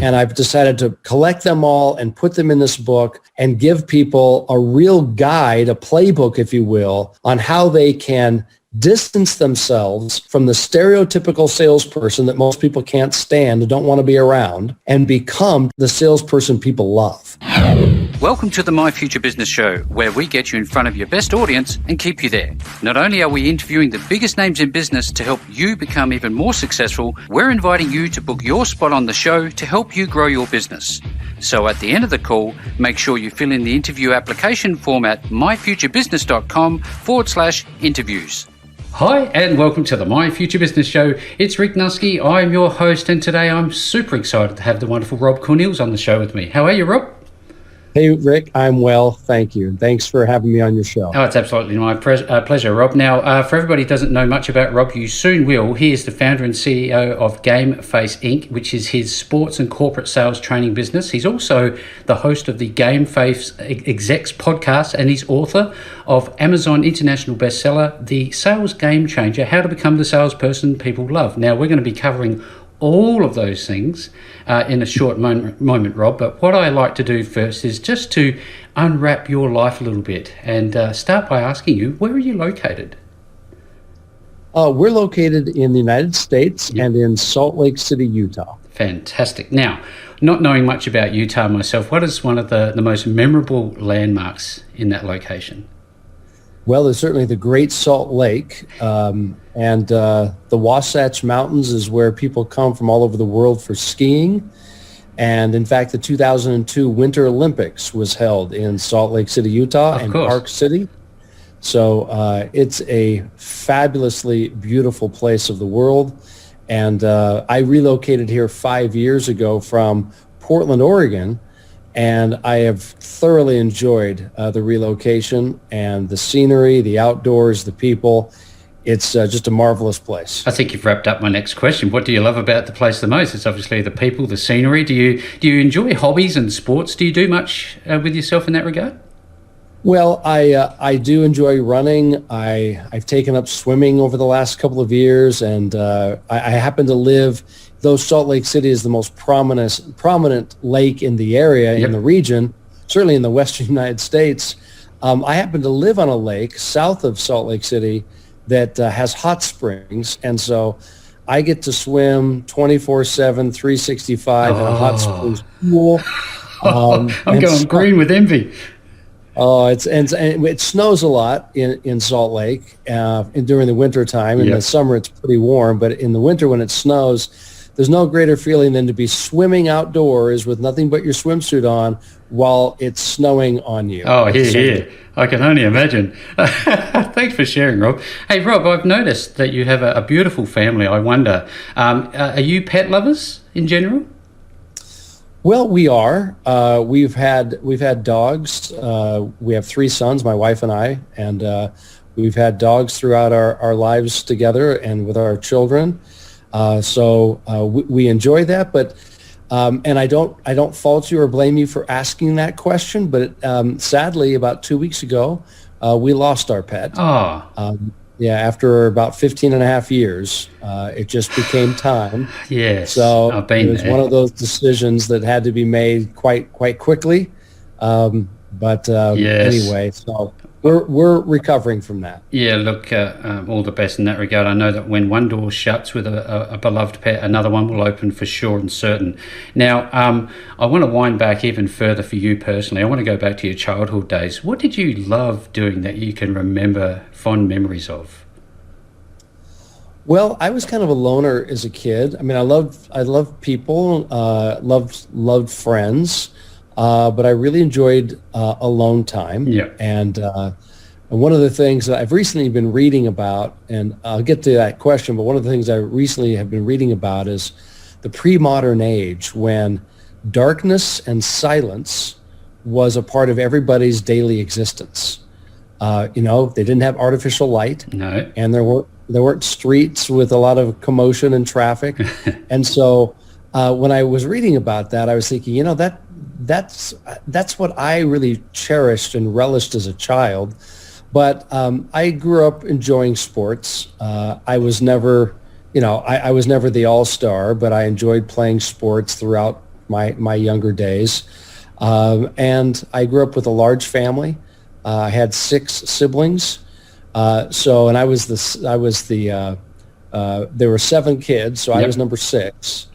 And I've decided to collect them all and put them in this book and give people a real guide, a playbook, if you will, on how they can distance themselves from the stereotypical salesperson that most people can't stand and don't want to be around and become the salesperson people love. Welcome to the My Future Business Show, where we get you in front of your best audience and keep you there. Not only are we interviewing the biggest names in business to help you become even more successful, we're inviting you to book your spot on the show to help you grow your business. So at the end of the call, make sure you fill in the interview application form at myfuturebusiness.com/interviews. Hi, and welcome to the My Future Business Show. It's Rick Nusky. I'm your host, and today I'm super excited to have the wonderful Rob Cornilles on the show with me. How are you, Rob? Hey, Rick, I'm well, thank you. Thanks for having me on your show. Oh, it's absolutely my pleasure, Rob. Now, for everybody who doesn't know much about Rob, you soon will. He is the founder and CEO of Game Face Inc., which is his sports and corporate sales training business. He's also the host of the Game Face Execs podcast, and he's author of Amazon International bestseller, The Sales Game Changer, How to Become the Salesperson People Love. Now, we're going to be covering all of those things in a short moment, Rob. But what I like to do first is just to unwrap your life a little bit and start by asking you, where are you located? We're located in the United States and in Salt Lake City, Utah. Fantastic. Now, not knowing much about Utah myself, what is one of the most memorable landmarks in that location? Well, there's certainly the Great Salt Lake, and the Wasatch Mountains is where people come from all over the world for skiing. And in fact, the 2002 Winter Olympics was held in Salt Lake City, Utah, and Park City. So it's a fabulously beautiful place of the world. And I relocated here 5 years ago from Portland, Oregon, and I have thoroughly enjoyed the relocation and the scenery, the outdoors, the people. It's just a marvelous place. I think you've wrapped up my next question. What do you love about the place the most? It's obviously the people, the scenery. Do you enjoy hobbies and sports? Do you do much with yourself in that regard? Well, I do enjoy running. I've taken up swimming over the last couple of years, and I happen to live, though Salt Lake City is the most prominent lake in the area, in the region, certainly in the western United States. I happen to live on a lake south of Salt Lake City that has hot springs, and so I get to swim 24/7, 365 in a hot springs pool. I'm going green with envy. Oh, and it snows a lot in Salt Lake during the winter time. In the summer, it's pretty warm, but in the winter when it snows, there's no greater feeling than to be swimming outdoors with nothing but your swimsuit on while it's snowing on you. Oh, here. I can only imagine. Thanks for sharing, Rob. Hey, Rob, I've noticed that you have a beautiful family. I wonder, are you pet lovers in general? Well, we are. We've had dogs. We have 3 sons, my wife and I, and we've had dogs throughout our lives together and with our children. So we enjoy that, but and I don't fault you or blame you for asking that question, but sadly, about 2 weeks ago, we lost our pet. After about 15 and a half years, it just became time. Yes, so it was one of those decisions that had to be made quite quickly. Anyway, so we're recovering from that. Yeah, look, all the best in that regard. I know that when one door shuts with a beloved pet, another one will open for sure and certain. Now, I want to wind back even further for you personally. I want to go back to your childhood days. What did you love doing that you can remember fond memories of? Well, I was kind of a loner as a kid. I mean, I loved people, loved friends. But I really enjoyed alone time. Yeah. And one of the things that I've recently been reading about, and I'll get to that question, but one of the things I recently have been reading about is the pre-modern age when darkness and silence was a part of everybody's daily existence. They didn't have artificial light. No. And there weren't streets with a lot of commotion and traffic. And so when I was reading about that, I was thinking, that's what I really cherished and relished as a child. But I grew up enjoying sports. I was never, I was never the all-star, but I enjoyed playing sports throughout my younger days. And I grew up with a large family. I had 6 siblings. And I was there were 7 kids, so I was number 6.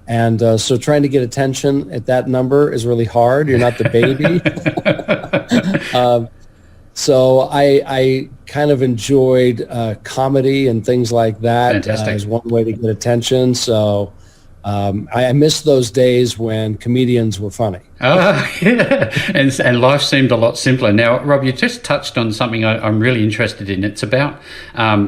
And so trying to get attention at that number is really hard. You're not the baby. So I kind of enjoyed comedy and things like that as one way to get attention. So I miss those days when comedians were funny. Yeah. And life seemed a lot simpler. Now, Rob, you just touched on something I'm really interested in. It's about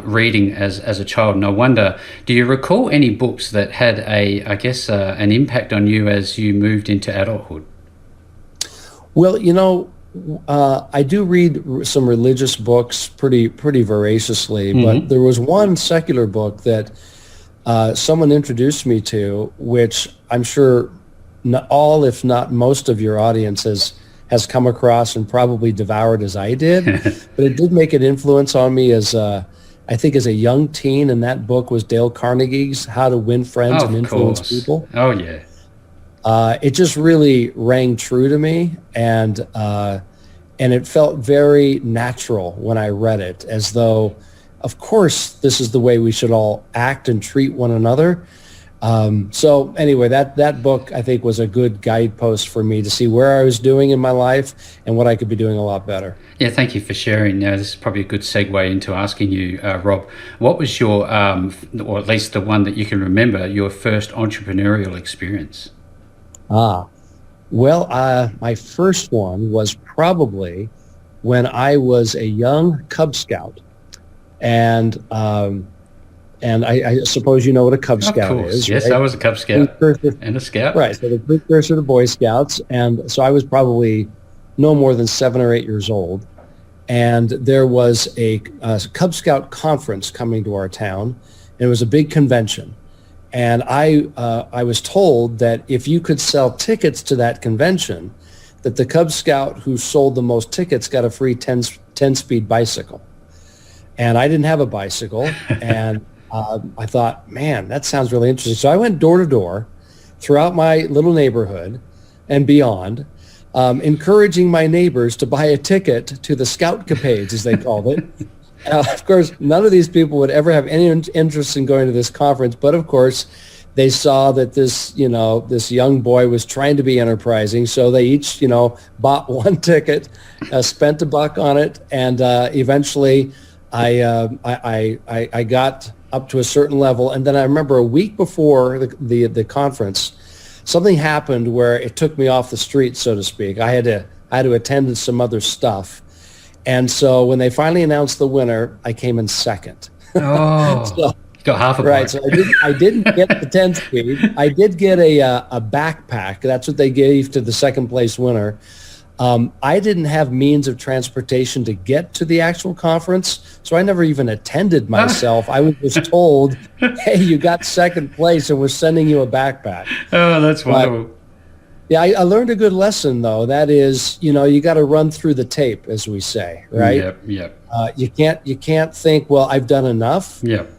reading as a child. And I wonder, do you recall any books that had an impact on you as you moved into adulthood? Well, I do read some religious books pretty voraciously, but there was one secular book that someone introduced me to, which I'm sure not all, if not most of your audience has come across and probably devoured as I did. But it did make an influence on me as a young teen, and that book was Dale Carnegie's How to Win Friends and Influence People. Oh, yeah. It just really rang true to me, and it felt very natural when I read it, as though, of course, this is the way we should all act and treat one another. So anyway, that book, I think, was a good guidepost for me to see where I was doing in my life and what I could be doing a lot better. Yeah, thank you for sharing. Now, this is probably a good segue into asking you, Rob, what was your, or at least the one that you can remember, your first entrepreneurial experience? Well, my first one was probably when I was a young Cub Scout. And I suppose you know what a Cub Scout is. Yes, right? I was a Cub Scout and a Scout. Right, so the precursor to Boy Scouts. And so I was probably no more than 7 or 8 years old. And there was a Cub Scout conference coming to our town. And it was a big convention. And I was told that if you could sell tickets to that convention, that the Cub Scout who sold the most tickets got a free 10-speed bicycle. And I didn't have a bicycle, and I thought, man, that sounds really interesting. So I went door to door throughout my little neighborhood and beyond, encouraging my neighbors to buy a ticket to the Scoutcapades, as they called it. Of course, none of these people would ever have any interest in going to this conference, but of course, they saw that this young boy was trying to be enterprising, so they each, bought one ticket, spent $1 on it, and eventually I got up to a certain level, and then I remember a week before the conference, something happened where it took me off the street, so to speak. I had to attend to some other stuff, and so when they finally announced the winner, I came in second. Oh, so, you got half a point. Right. So I didn't get the 10 speed. I did get a backpack. That's what they gave to the second place winner. I didn't have means of transportation to get to the actual conference, so I never even attended myself. I was just told, hey, you got second place, and we're sending you a backpack. Oh, that's wonderful. Yeah, I learned a good lesson, though. That is, you got to run through the tape, as we say, right? Yep. You can't think, well, I've done enough. Yep.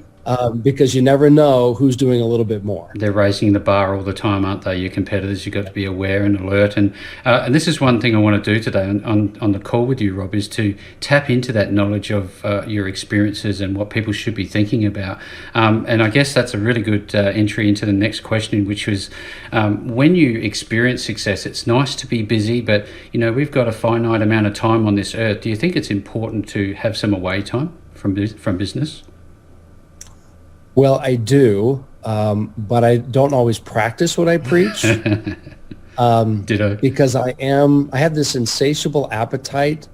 Because you never know who's doing a little bit more. They're raising the bar all the time, aren't they? Your competitors, you've got to be aware and alert. And this is one thing I want to do today on the call with you, Rob, is to tap into that knowledge of your experiences and what people should be thinking about. And I guess that's a really good entry into the next question, which was when you experience success, it's nice to be busy, but we've got a finite amount of time on this earth. Do you think it's important to have some away time from business? Well, I do, but I don't always practice what I preach. Ditto. Because I have this insatiable appetite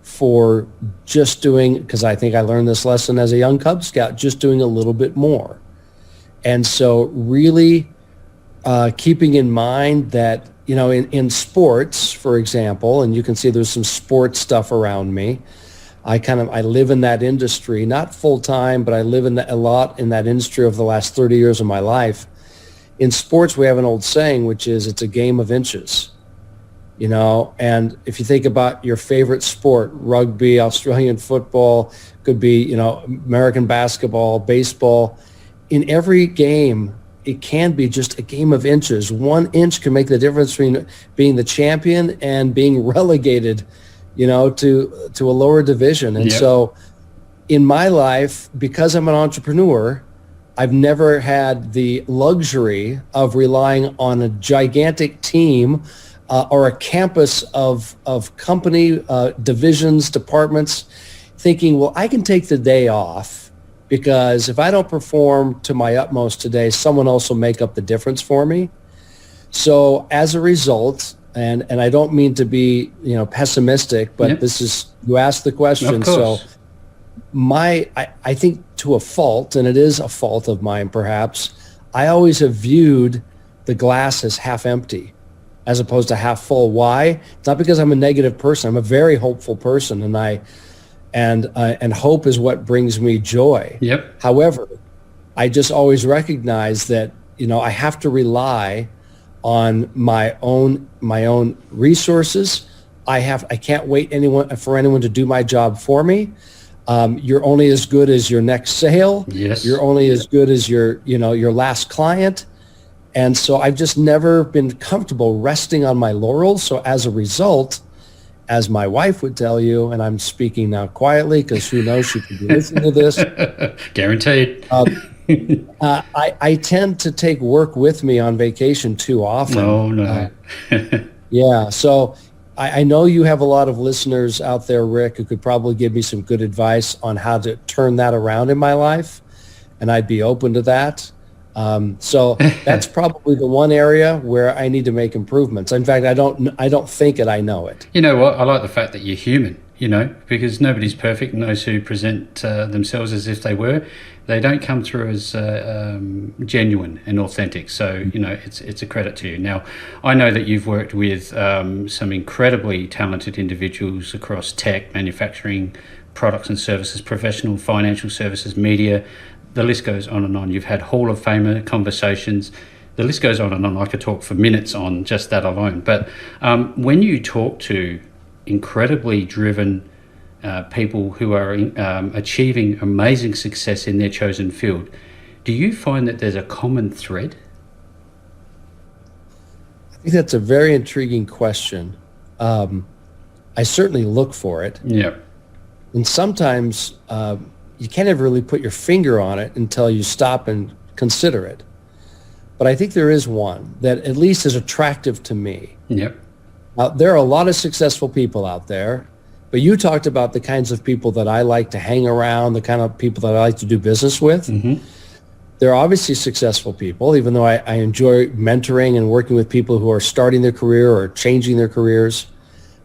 for just doing, because I think I learned this lesson as a young Cub Scout, just doing a little bit more. And so really keeping in mind that, in sports, for example, and you can see there's some sports stuff around me, I live in that industry, not full time, but I live a lot in that industry over the last 30 years of my life. In sports, we have an old saying, which is it's a game of inches, and if you think about your favorite sport, rugby, Australian football, could be, American basketball, baseball, in every game, it can be just a game of inches. 1 inch can make the difference between being the champion and being relegated, to a lower division. And so in my life, because I'm an entrepreneur, I've never had the luxury of relying on a gigantic team or a campus of company divisions, departments, thinking, well, I can take the day off because if I don't perform to my utmost today, someone else will make up the difference for me. So as a result, and I don't mean to be pessimistic, but this is, you asked the question. So I think to a fault, and it is a fault of mine perhaps, I always have viewed the glass as half empty as opposed to half full. Why? It's not because I'm a negative person. I'm a very hopeful person, and hope is what brings me joy. However, I just always recognize that I have to rely on my own resources. I can't wait for anyone to do my job for me. You're only as good as your next sale. You're only as good as your last client. And so I've just never been comfortable resting on my laurels. So as a result, as my wife would tell you, and I'm speaking now quietly because who knows, she could be listening to this. Guaranteed. I tend to take work with me on vacation too often. No. Yeah. So I know you have a lot of listeners out there, Rick, who could probably give me some good advice on how to turn that around in my life. And I'd be open to that. So that's probably the one area where I need to make improvements. In fact, I don't think it, I know it. You know what? I like the fact that you're human, because nobody's perfect, and those who present themselves as if they were, they don't come through as genuine and authentic. So, it's a credit to you. Now, I know that you've worked with some incredibly talented individuals across tech, manufacturing, products and services, professional, financial services, media. The list goes on and on. You've had Hall of Famer conversations. The list goes on and on. I could talk for minutes on just that alone. But when you talk to incredibly driven people who are achieving amazing success in their chosen field, do you find that there's a common thread? I think that's a very intriguing question. I certainly look for it. And sometimes you can't ever really put your finger on it until you stop and consider it. But I think there is one that at least is attractive to me. There are a lot of successful people out there, but you talked about the kinds of people that I like to hang around, the kind of people that I like to do business with. They're obviously successful people, even though I enjoy mentoring and working with people who are starting their career or changing their careers.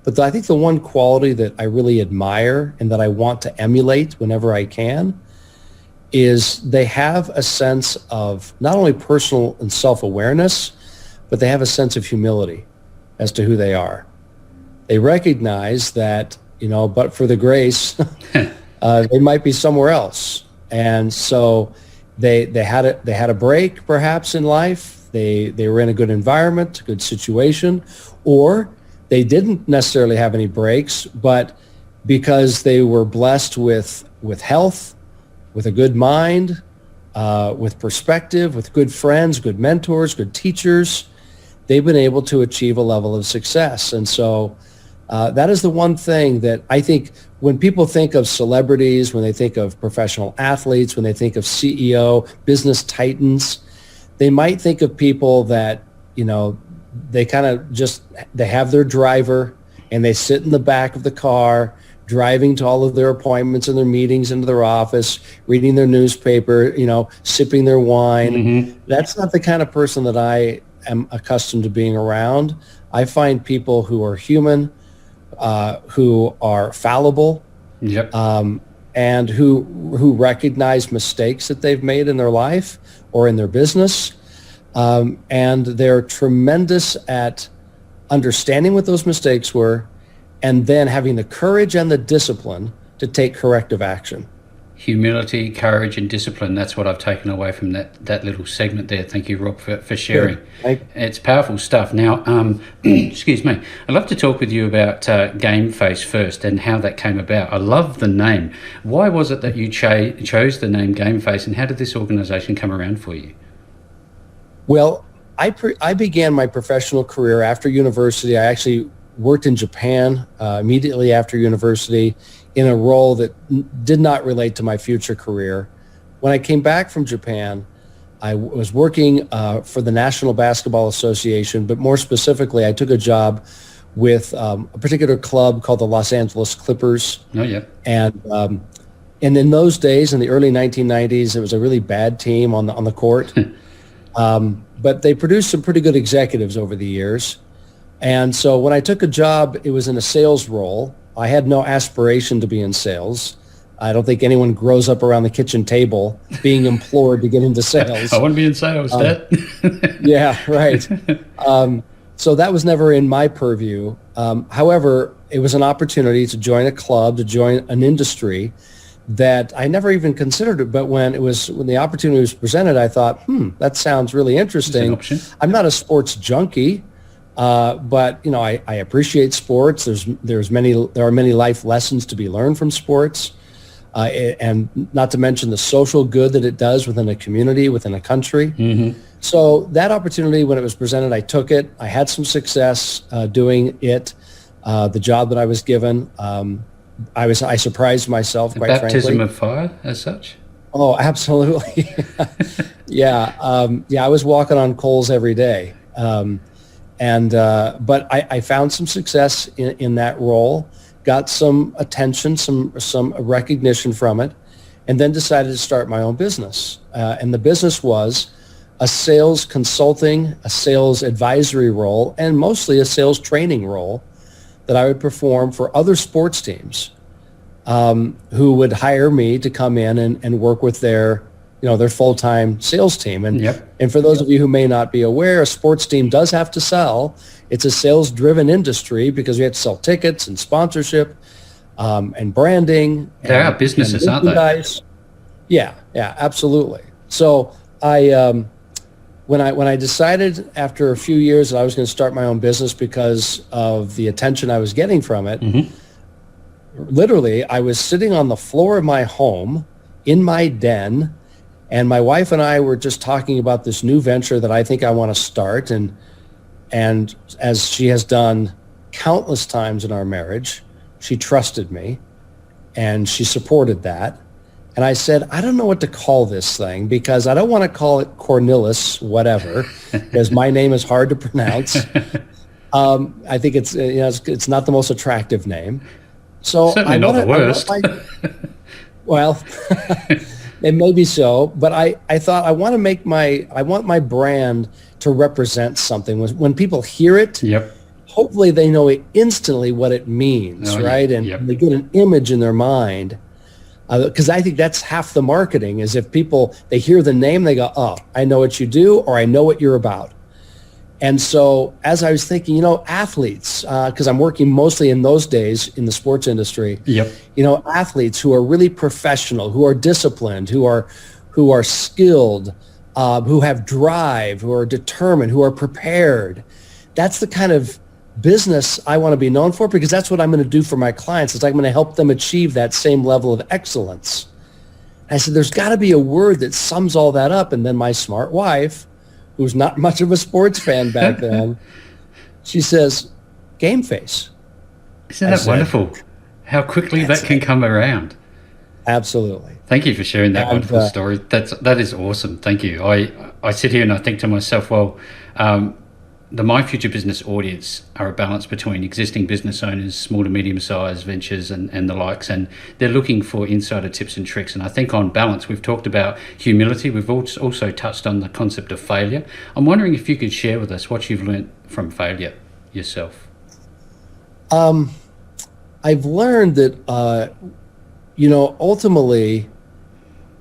But I think the one quality that I really admire and that I want to emulate whenever I can is they have a sense of not only personal and self-awareness, but they have a sense of humility as to who they are. They recognize that, but for the grace, they might be somewhere else. And so they had a break perhaps in life. They were in a good environment, a good situation, or they didn't necessarily have any breaks, but because they were blessed with health, with a good mind, with perspective, with good friends, good mentors, good teachers, they've been able to achieve a level of success. And so that is the one thing that I think when people think of celebrities, when they think of professional athletes, when they think of CEO, business titans, they might think of people that, they kind of they have their driver and they sit in the back of the car driving to all of their appointments and their meetings into their office, reading their newspaper, sipping their wine. That's not the kind of person that I am accustomed to being around. I find people who are human, who are fallible, and who recognize mistakes that they've made in their life or in their business. And they're tremendous at understanding what those mistakes were and then having the courage and the discipline to take corrective action. Humility, courage, and discipline. That's what I've taken away from that little segment there. Thank you, Rob, for sharing. It's powerful stuff. Now, excuse me, I'd love to talk with you about Game Face first and how that came about. I love the name. Why was it that you chose the name Game Face, and how did this organization come around for you? Well, I began my professional career after university. I actually worked in Japan immediately after university in a role that did not relate to my future career. When I came back from Japan, I was working for the National Basketball Association, but more specifically, I took a job with a particular club called the Los Angeles Clippers. Oh, yeah. And in those days, in the early 1990s, it was a really bad team on the court. But they produced some pretty good executives over the years. And so when I took a job, it was in a sales role. I had no aspiration to be in sales. I don't think anyone grows up around the kitchen table being implored to get into sales. I want to be in sales, Dad. Yeah, right. So that was never in my purview. However, it was an opportunity to join a club, to join an industry that I never even considered it. But when the opportunity was presented, I thought, that sounds really interesting. I'm not a sports junkie, but I appreciate sports. There are many life lessons to be learned from sports. And not to mention the social good that it does within a community, within a country. Mm-hmm. So that opportunity, when it was presented, I took it. I had some success doing it, the job that I was given. I surprised myself, quite frankly. Baptism of fire, as such? Oh, absolutely. Yeah. I was walking on coals every day. But I found some success in that role. Got some attention, some recognition from it, and then decided to start my own business. And the business was a sales consulting, a sales advisory role, and mostly a sales training role that I would perform for other sports teams who would hire me to come in and work with their full-time sales team. And for those of you who may not be aware, a sports team does have to sell. It's a sales-driven industry because we have to sell tickets and sponsorship and branding. They are businesses, aren't they? Yeah, absolutely. So when I decided after a few years that I was going to start my own business because of the attention I was getting from it, literally, I was sitting on the floor of my home in my den, and my wife and I were just talking about this new venture that I think I want to start. And as she has done countless times in our marriage, she trusted me and she supported that. And I said, I don't know what to call this thing because I don't want to call it Cornilles, whatever, because my name is hard to pronounce. I think it's not the most attractive name. So certainly not the worst. Well, it may be so, but I thought I want my brand to represent something. When people hear it, hopefully they know instantly what it means, right? And they get an image in their mind. Because I think that's half the marketing is if they hear the name, they go, oh, I know what you do, or I know what you're about. And so as I was thinking, athletes, because I'm working mostly in those days in the sports industry, athletes who are really professional, who are disciplined, who are skilled, who have drive, who are determined, who are prepared. That's the kind of business I want to be known for because that's what I'm going to do for my clients is I'm going to help them achieve that same level of excellence. I said, there's got to be a word that sums all that up. And then my smart wife, who's not much of a sports fan back then, she says, game face. Isn't that wonderful? How quickly that can come around. Absolutely. Thank you for sharing that wonderful story. That is awesome. Thank you. I sit here and I think to myself, well, the My Future Business audience are a balance between existing business owners, small to medium-sized ventures and the likes, and they're looking for insider tips and tricks. And I think on balance, we've talked about humility. We've also touched on the concept of failure. I'm wondering if you could share with us what you've learned from failure yourself. I've learned that, ultimately,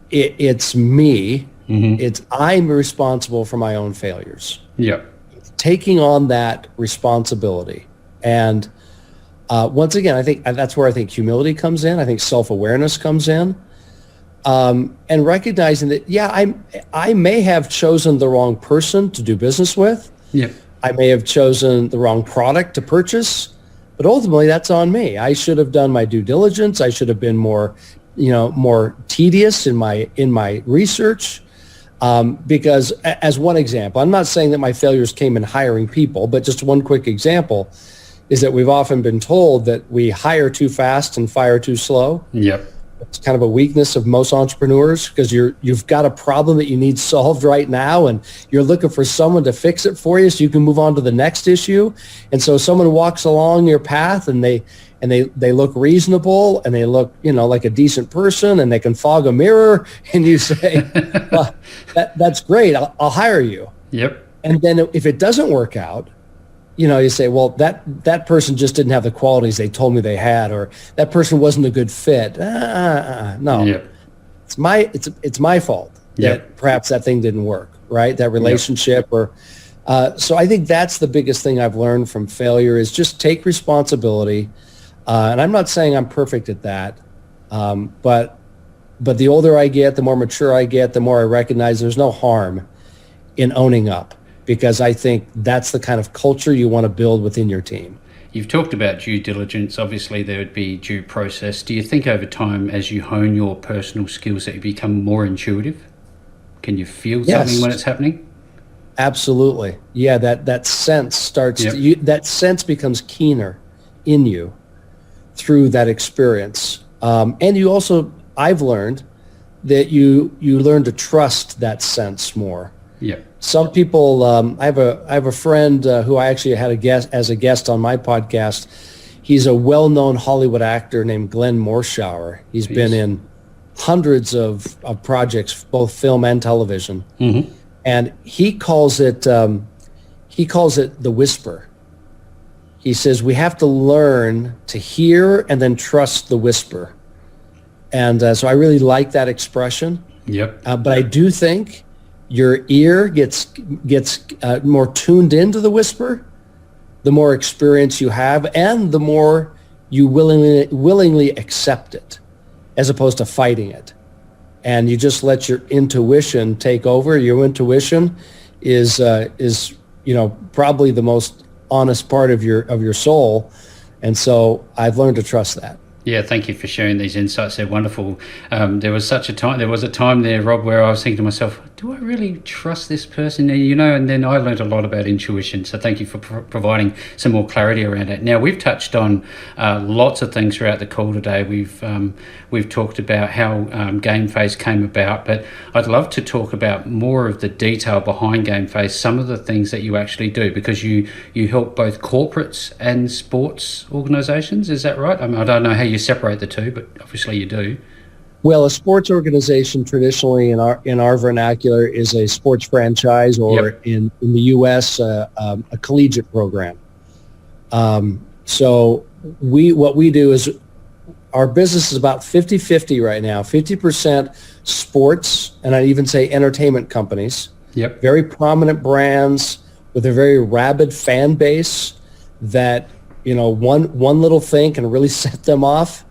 it's me. Mm-hmm. I'm responsible for my own failures. Yeah. Taking on that responsibility. And once again, I think that's where I think humility comes in. I think self-awareness comes in. And recognizing that, I may have chosen the wrong person to do business with. Yeah. I may have chosen the wrong product to purchase, but ultimately that's on me. I should have done my due diligence. I should have been more tedious in my research. Because as one example, I'm not saying that my failures came in hiring people, but just one quick example is that we've often been told that we hire too fast and fire too slow. Yep. It's kind of a weakness of most entrepreneurs because you've got a problem that you need solved right now, and you're looking for someone to fix it for you so you can move on to the next issue. And so someone walks along your path and they look reasonable and they look, like a decent person, and they can fog a mirror, and you say, well, that's great. I'll hire you. Yep. And then if it doesn't work out, you say, well, that person just didn't have the qualities they told me they had, or that person wasn't a good fit. No, yep. It's my fault that perhaps that thing didn't work, right? That relationship, or so I think that's the biggest thing I've learned from failure is just take responsibility. And I'm not saying I'm perfect at that, but the older I get, the more mature I get, the more I recognize there's no harm in owning up. Because I think that's the kind of culture you want to build within your team. You've talked about due diligence. Obviously, there would be due process. Do you think over time, as you hone your personal skills, that you become more intuitive? Can you feel something when it's happening? Absolutely. Yeah, that sense starts. That sense becomes keener in you through that experience. And you also, I've learned that you learn to trust that sense more. Yeah. Some people, I have a friend who I actually had as a guest on my podcast. He's a well-known Hollywood actor named Glenn Morshower. He's been in hundreds of projects, both film and television. Mm-hmm. And he calls it the whisper. He says we have to learn to hear and then trust the whisper. And so I really like that expression. Yep. But I do think your ear gets more tuned into the whisper, the more experience you have, and the more you willingly accept it, as opposed to fighting it. And you just let your intuition take over. Your intuition is probably the most honest part of your soul, and so I've learned to trust that. Yeah, thank you for sharing these insights. They're wonderful. There was a time there, Rob, where I was thinking to myself, do I really trust this person? And then I learned a lot about intuition. So thank you for providing some more clarity around it. Now, we've touched on lots of things throughout the call today. We've talked about how Game Face came about, but I'd love to talk about more of the detail behind Game Face, some of the things that you actually do, because you help both corporates and sports organizations. Is that right? I mean, I don't know how you separate the two, but obviously you do. Well, a sports organization traditionally in our vernacular is a sports franchise, or in the U.S. A collegiate program. So what we do is our business is about 50-50 right now. 50% sports, and I'd even say entertainment companies. Yep. Very prominent brands with a very rabid fan base that one little thing can really set them off.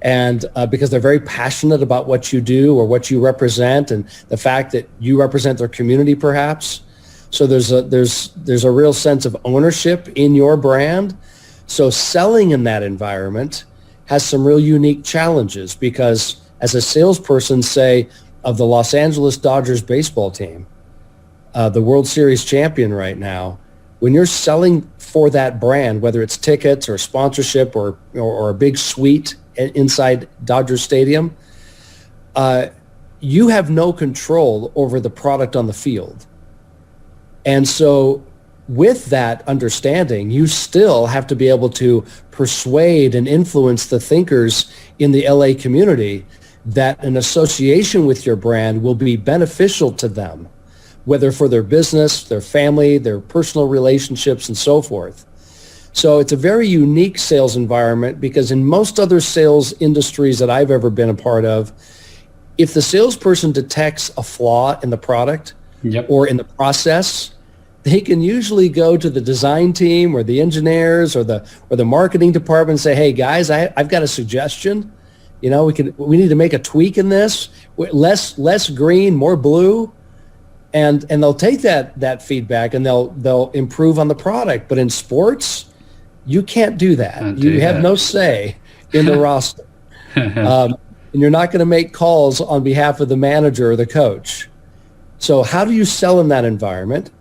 And because they're very passionate about what you do or what you represent, and the fact that you represent their community, perhaps. So there's a real sense of ownership in your brand. So selling in that environment has some real unique challenges, because as a salesperson, say, of the Los Angeles Dodgers baseball team, the World Series champion right now, when you're selling for that brand, whether it's tickets or sponsorship or a big suite inside Dodger Stadium, you have no control over the product on the field. And so with that understanding, you still have to be able to persuade and influence the thinkers in the LA community that an association with your brand will be beneficial to them, whether for their business, their family, their personal relationships, and so forth. So it's a very unique sales environment, because in most other sales industries that I've ever been a part of, if the salesperson detects a flaw in the product or in the process, they can usually go to the design team or the engineers or the marketing department and say, hey guys, I've got a suggestion. We need to make a tweak in this, less green, more blue. And they'll take that feedback and they'll improve on the product. But in sports, you can't do that. You have no say in the roster. And you're not going to make calls on behalf of the manager or the coach. So how do you sell in that environment?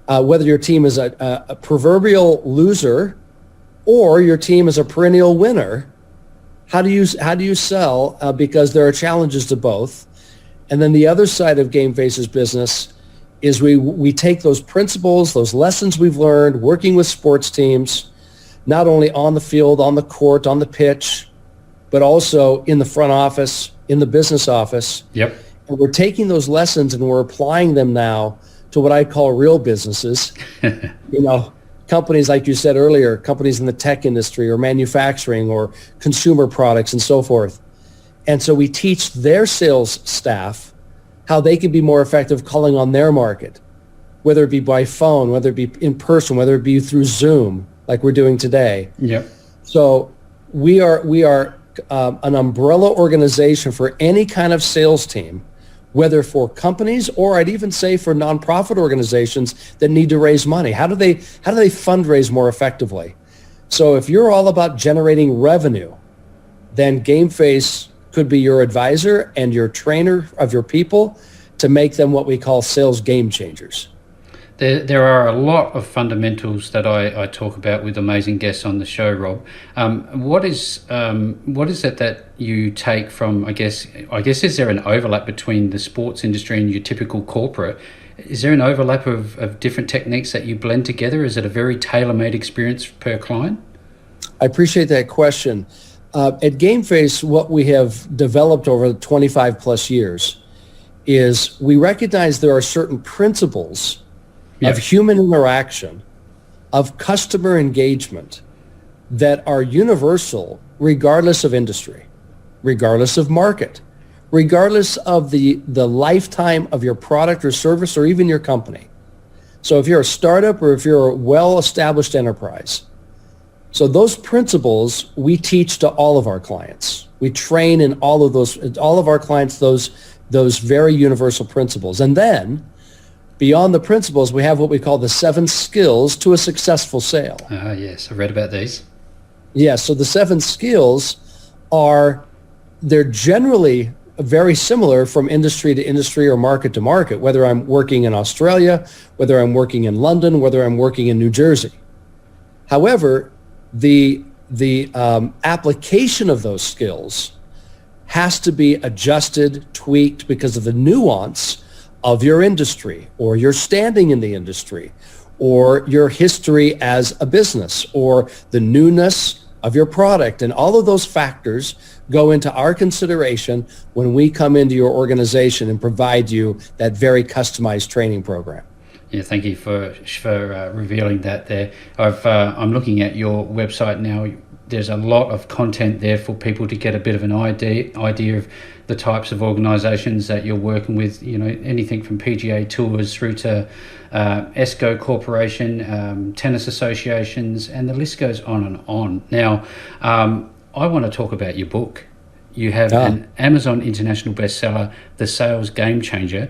Whether your team is a proverbial loser or your team is a perennial winner, how do you sell? Because there are challenges to both. And then the other side of GameFace's business is we take those principles, those lessons we've learned working with sports teams, not only on the field, on the court, on the pitch, but also in the front office, in the business office. Yep. And we're taking those lessons and we're applying them now to what I call real businesses. Companies, like you said earlier, companies in the tech industry or manufacturing or consumer products and so forth. And so we teach their sales staff how they can be more effective calling on their market, whether it be by phone, whether it be in person, whether it be through Zoom, like we're doing today. Yep. So we are an umbrella organization for any kind of sales team, whether for companies or I'd even say for nonprofit organizations that need to raise money. How do they fundraise more effectively? So if you're all about generating revenue, then GameFace could be your advisor and your trainer of your people to make them what we call sales game changers. There are a lot of fundamentals that I talk about with amazing guests on the show, Rob. What is it that you take from, I guess is there an overlap between the sports industry and your typical corporate? Is there an overlap of different techniques that you blend together? Is it a very tailor-made experience per client? I appreciate that question. At GameFace, what we have developed over 25 plus years is we recognize there are certain principles of human interaction, of customer engagement that are universal regardless of industry, regardless of market, regardless of the lifetime of your product or service or even your company. So if you're a startup or if you're a well-established enterprise, so those principles we teach to all of our clients. We train in all of our clients those very universal principles. And then beyond the principles, we have what we call the 7 skills to a successful sale. Yes, I read about these. Yeah, so the 7 skills they're generally very similar from industry to industry or market to market, whether I'm working in Australia, whether I'm working in London, whether I'm working in New Jersey. However, the application of those skills has to be adjusted, tweaked because of the nuance of your industry or your standing in the industry or your history as a business or the newness of your product. And all of those factors go into our consideration when we come into your organization and provide you that very customized training program. Yeah, thank you for revealing that there. I'm looking at your website now. There's a lot of content there for people to get a bit of an idea of the types of organisations that you're working with. Anything from PGA Tours through to ESCO Corporation, tennis associations, and the list goes on and on. Now, I want to talk about your book. You have an Amazon international bestseller, The Sales Game Changer.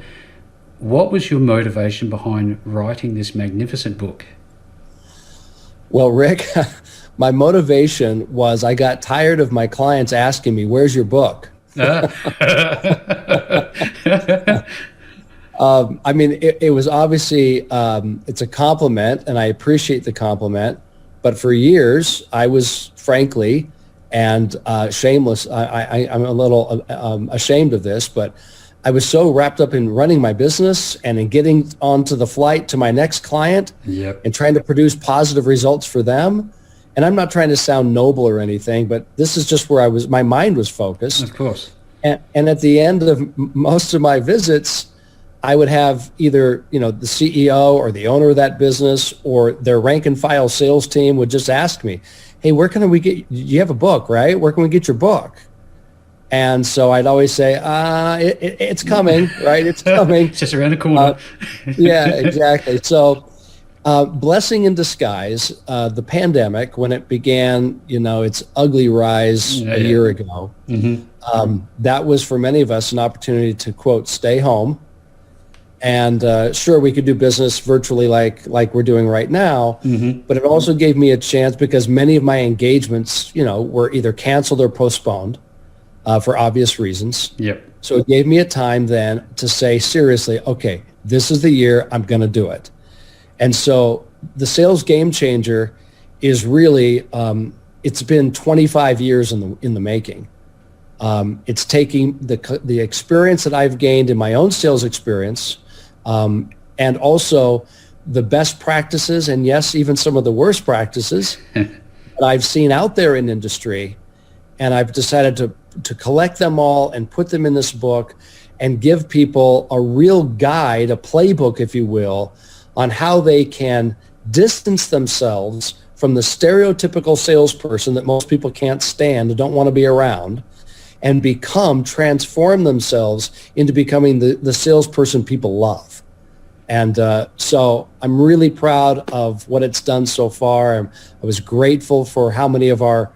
What was your motivation behind writing this magnificent book? Well, Rick, my motivation was I got tired of my clients asking me, "Where's your book?" I mean, it was obviously, it's a compliment, and I appreciate the compliment. But for years, I was frankly and shameless. I'm a little ashamed of this, but I was so wrapped up in running my business and in getting onto the flight to my next client and trying to produce positive results for them. And I'm not trying to sound noble or anything, but this is just where my mind was focused. Of course. And at the end of most of my visits, I would have either, the CEO or the owner of that business or their rank and file sales team would just ask me, "Hey, where can we get, you have a book, right? Where can we get your book?" And so I'd always say, it's coming, right? It's coming. It's just around the corner. Yeah, exactly. So blessing in disguise, the pandemic, when it began, its ugly rise a year ago, that was for many of us an opportunity to, quote, stay home. And sure, we could do business virtually like we're doing right now, but it also gave me a chance because many of my engagements, were either canceled or postponed for obvious reasons. Yep. So it gave me a time then to say seriously, okay, this is the year I'm going to do it. And so the Sales Game Changer is really, it's been 25 years in the making. It's taking the experience that I've gained in my own sales experience, and also the best practices, and yes, even some of the worst practices that I've seen out there in industry, and I've decided to collect them all and put them in this book and give people a real guide, a playbook, if you will, on how they can distance themselves from the stereotypical salesperson that most people can't stand and don't want to be around, and transform themselves into becoming the salesperson people love. And so I'm really proud of what it's done so far. I was grateful for how many of our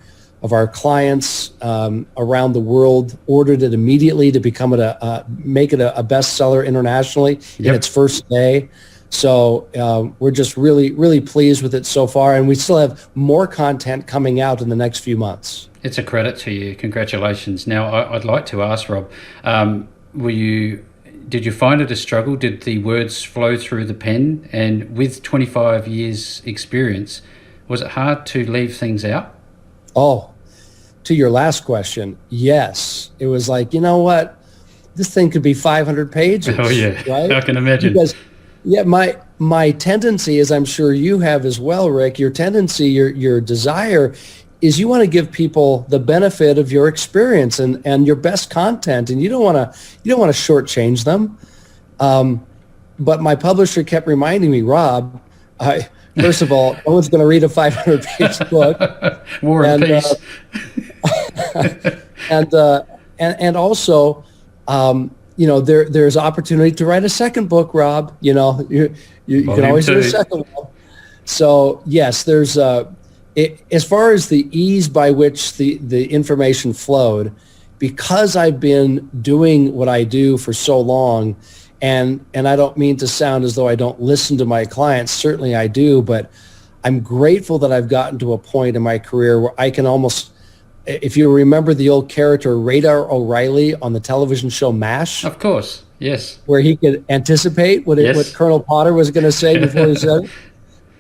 clients around the world ordered it immediately to make it a bestseller internationally in its first day. So we're just really, really pleased with it so far, and we still have more content coming out in the next few months. It's a credit to you. Congratulations. Now, I'd like to ask, Rob, did you find it a struggle? Did the words flow through the pen? And with 25 years experience, was it hard to leave things out? Oh, to your last question, yes. It was like, you know what? This thing could be 500 pages. Oh, yeah. Right? I can imagine. Because, my tendency, as I'm sure you have as well, Rick, your tendency, your desire is you want to give people the benefit of your experience and your best content, and you don't want to shortchange them. But my publisher kept reminding me, Rob, first of all, no one's going to read a 500-page book. War and Peace. And also, there's opportunity to write a second book, Rob. You can always do a second one. So yes, there's as far as the ease by which the information flowed, because I've been doing what I do for so long, and I don't mean to sound as though I don't listen to my clients. Certainly I do, but I'm grateful that I've gotten to a point in my career where I can almost, if you remember the old character Radar O'Reilly on the television show MASH. Of course, yes. Where he could anticipate what Colonel Potter was going to say before he said it.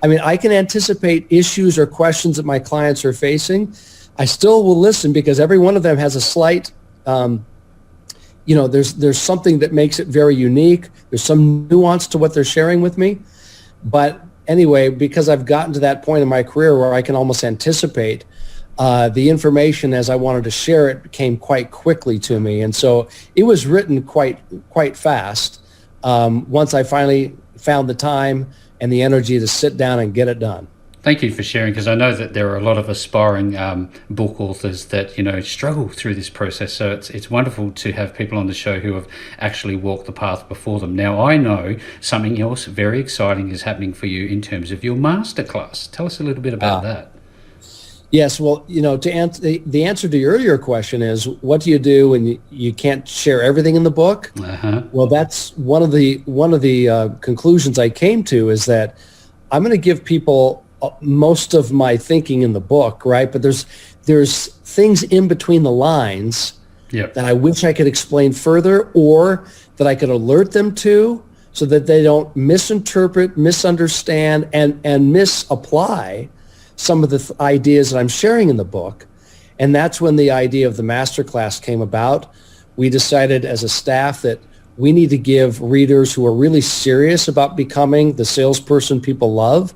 I mean, I can anticipate issues or questions that my clients are facing. I still will listen because every one of them has a slight, there's something that makes it very unique. There's some nuance to what they're sharing with me. But anyway, because I've gotten to that point in my career where I can almost anticipate the information as I wanted to share it came quite quickly to me. And so it was written quite fast once I finally found the time and the energy to sit down and get it done. Thank you for sharing, because I know that there are a lot of aspiring book authors that struggle through this process. So it's wonderful to have people on the show who have actually walked the path before them. Now, I know something else very exciting is happening for you in terms of your masterclass. Tell us a little bit about that. Yes, well, to answer the answer to your earlier question is, what do you do when you can't share everything in the book? Uh-huh. Well, that's one of the conclusions I came to, is that I'm going to give people most of my thinking in the book, right? But there's things in between the lines that I wish I could explain further, or that I could alert them to, so that they don't misinterpret, misunderstand, and misapply some of the ideas that I'm sharing in the book. And that's when the idea of the masterclass came about. We decided as a staff that we need to give readers who are really serious about becoming the salesperson people love,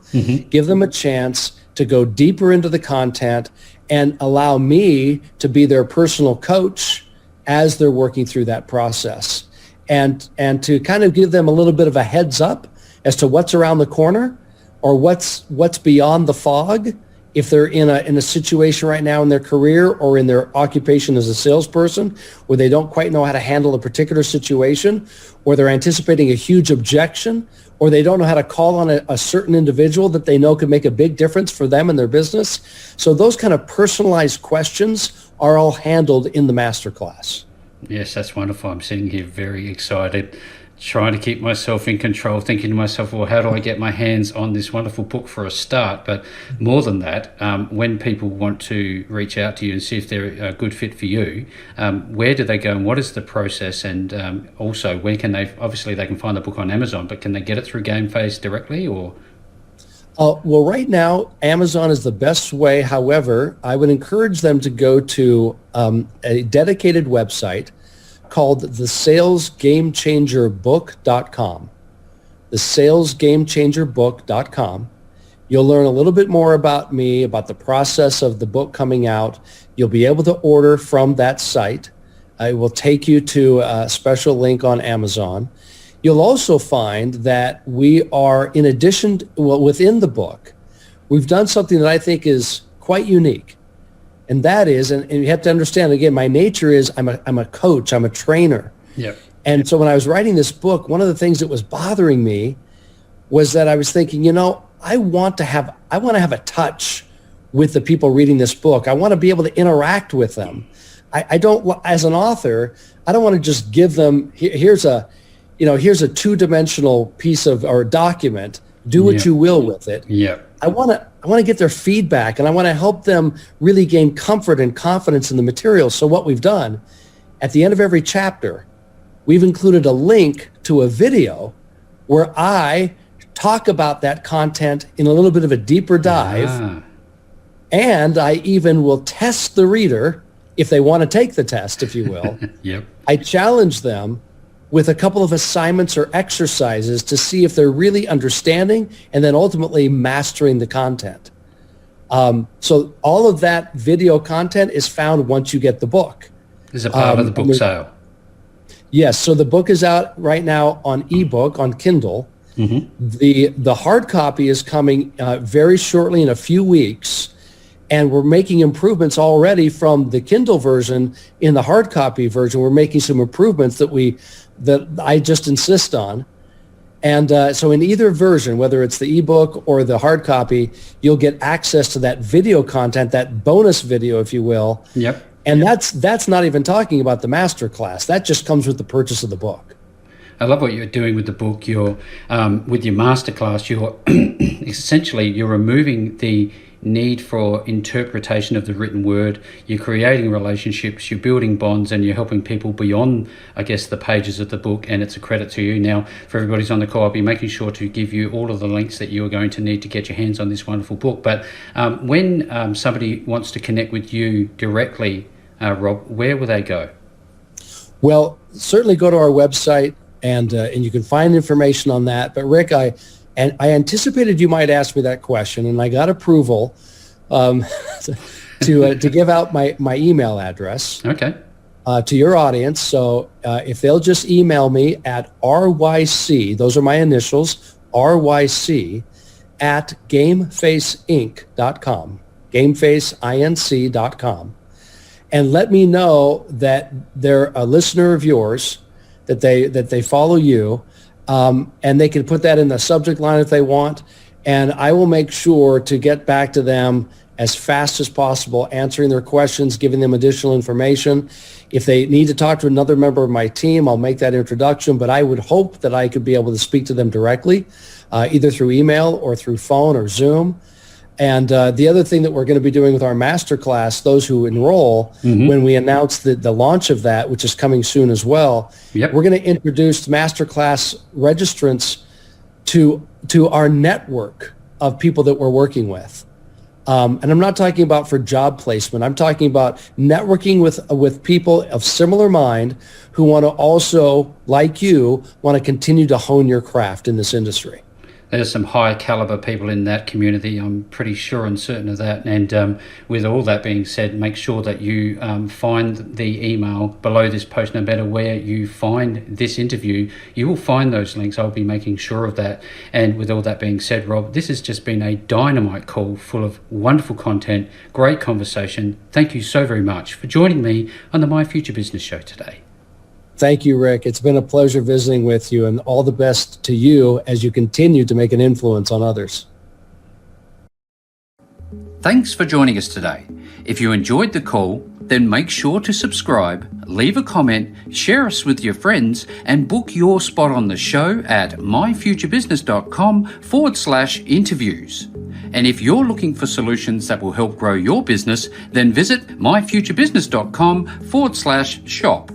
give them a chance to go deeper into the content and allow me to be their personal coach as they're working through that process. And to kind of give them a little bit of a heads up as to what's around the corner, or what's beyond the fog, if they're in a situation right now in their career or in their occupation as a salesperson where they don't quite know how to handle a particular situation, or they're anticipating a huge objection, or they don't know how to call on a certain individual that they know could make a big difference for them and their business. So those kind of personalized questions are all handled in the masterclass. Yes, that's wonderful. I'm sitting here very excited trying to keep myself in control, thinking to myself, well, how do I get my hands on this wonderful book for a start? But more than that, when people want to reach out to you and see if they're a good fit for you, where do they go and what is the process? And also, where can they, obviously they can find the book on Amazon, but can they get it through GameFace directly or? Well, right now, Amazon is the best way. However, I would encourage them to go to a dedicated website called the salesgamechangerbook.com. The salesgamechangerbook.com. You'll learn a little bit more about me, about the process of the book coming out. You'll be able to order from that site. It will take you to a special link on Amazon. You'll also find that we are, in addition, within the book, we've done something that I think is quite unique. And that is, and you have to understand, again, my nature is I'm a coach, I'm a trainer. Yep. And so when I was writing this book, one of the things that was bothering me was that I was thinking, I want to have a touch with the people reading this book. I want to be able to interact with them. I don't, as an author, I don't want to just give them, here's a two-dimensional piece of, or document, do what you will with it. Yeah. I want to get their feedback, and I want to help them really gain comfort and confidence in the material. So what we've done, at the end of every chapter, we've included a link to a video where I talk about that content in a little bit of a deeper dive. And I even will test the reader, if they want to take the test, if you will. Yep. I challenge them with a couple of assignments or exercises to see if they're really understanding and then ultimately mastering the content. So all of that video content is found once you get the book. Is it part of the book sale? Yes. So the book is out right now on ebook, on Kindle. Mm-hmm. The hard copy is coming very shortly, in a few weeks. And we're making improvements already from the Kindle version. In the hard copy version, we're making some improvements that I just insist on. And so in either version, whether it's the ebook or the hard copy, you'll get access to that video content, that bonus video, if you will. Yep. And that's not even talking about the master class. That just comes with the purchase of the book. I love what you're doing with the book. You're with your masterclass. You're essentially removing the need for interpretation of the written word. You're creating relationships. You're building bonds, and you're helping people beyond, I guess, the pages of the book. And it's a credit to you. Now, for everybody's on the call, I'll be making sure to give you all of the links that you are going to need to get your hands on this wonderful book. But when somebody wants to connect with you directly, Rob, where will they go? Well, certainly go to our website. And you can find information on that. But Rick, I anticipated you might ask me that question, and I got approval to give out my email address. Okay. To your audience. So if they'll just email me at RYC, those are my initials, RYC at gamefaceinc.com, gamefaceinc.com, and let me know that they're a listener of yours, that they follow you, and they can put that in the subject line if they want, and I will make sure to get back to them as fast as possible, answering their questions, giving them additional information. If they need to talk to another member of my team, I'll make that introduction, but I would hope that I could be able to speak to them directly, either through email or through phone or Zoom. And the other thing that we're going to be doing with our masterclass, those who enroll, when we announce the launch of that, which is coming soon as well, we're going to introduce masterclass registrants to our network of people that we're working with. And I'm not talking about for job placement. I'm talking about networking with people of similar mind who want to also, like you, want to continue to hone your craft in this industry. There's some high caliber people in that community. I'm pretty sure and certain of that. And with all that being said, make sure that you find the email below this post. No matter where you find this interview, you will find those links. I'll be making sure of that. And with all that being said, Rob, this has just been a dynamite call full of wonderful content, great conversation. Thank you so very much for joining me on the My Future Business Show today. Thank you, Rick. It's been a pleasure visiting with you, and all the best to you as you continue to make an influence on others. Thanks for joining us today. If you enjoyed the call, Then make sure to subscribe, leave a comment, share us with your friends, and book your spot on the show at myfuturebusiness.com/interviews. And if you're looking for solutions that will help grow your business, then visit myfuturebusiness.com/shop.